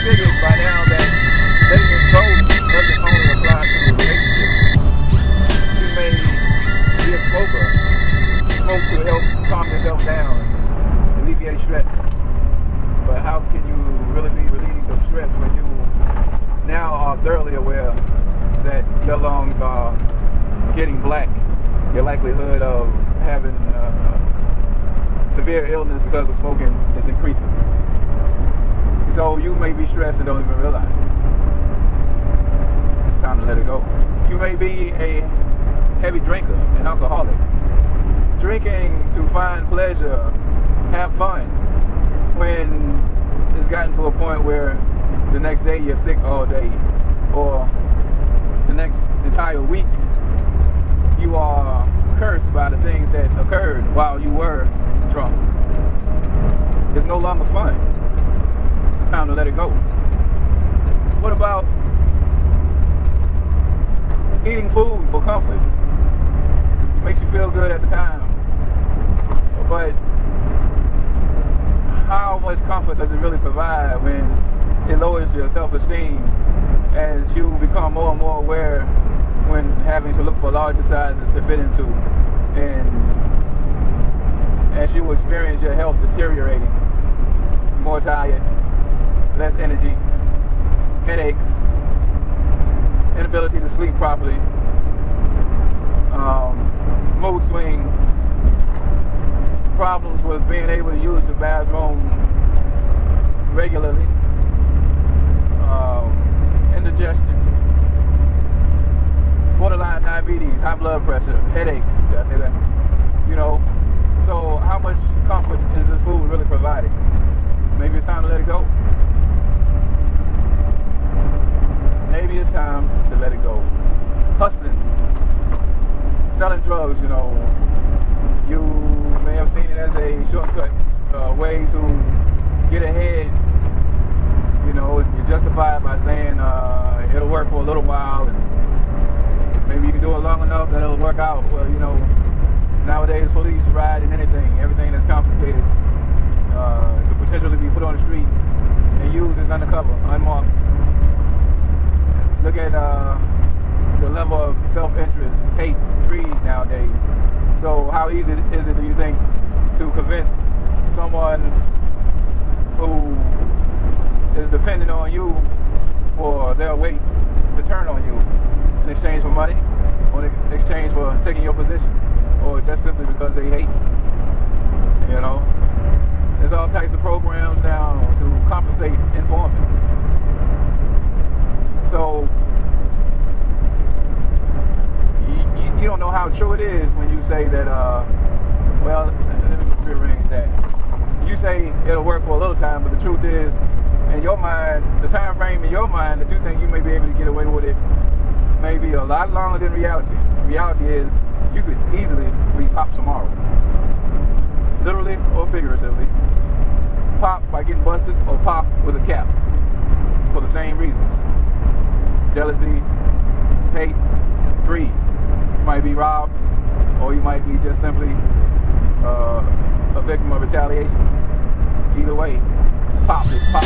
figured by now that letting it go doesn't only apply to a relationship. You may be a smoker. Smoke to help calm yourself down and alleviate stress. But how can you really be relieving of stress when you now are thoroughly aware that your lungs are getting black? Your likelihood of having severe illness because of smoking is increasing. So you may be stressed and don't even realize it. It's time to let it go. You may be a heavy drinker, an alcoholic. Drinking to find pleasure, have fun, when it's gotten to a point where the next day you're sick all day, or the next entire week you are cursed by the things that occurred while you were drunk. It's no longer fun. It's time to let it go. What about eating food for comfort? Makes you feel good at the time, but how much comfort does it really provide when it lowers your self-esteem as you become more and more aware when having to look for larger sizes to fit into, and as you experience your health deteriorating, more tired, less energy, headaches, inability to sleep properly, mood swings, problems with being able to use the bathroom regularly, indigestion, borderline diabetes, high blood pressure, headaches, did I say that? You know, so how much comfort is this food really providing? Maybe it's time to let it go. Maybe it's time to let it go. Hustling, selling drugs, you know, you may have seen it as a shortcut, way to get ahead. You know, you justify it by saying it'll work for a little while, and maybe you can do it long enough that it'll work out. Well, you know, nowadays police ride in anything, everything that's complicated could potentially be put on the street and used as undercover, unmarked. Look at the level of self-interest, hate, greed nowadays. So how easy is it, do you think, to convince someone who is dependent on you for their weight to turn on you in exchange for money, or in exchange for taking your position, or just simply because they hate? You know, there's all types of programs now to compensate informants. So you don't know how true it is when you say that, well, let me rearrange that. You say it'll work for a little time, but the truth is, in your mind, the time frame in your mind that you think you may be able to get away with it may be a lot longer than reality. Reality is, you could easily be popped tomorrow. Literally or figuratively. Pop by getting busted, or pop with a cap for the same reasons. Jealousy, hate, greed. You might be robbed, or you might be just simply a victim of retaliation. Either way, pop is pop.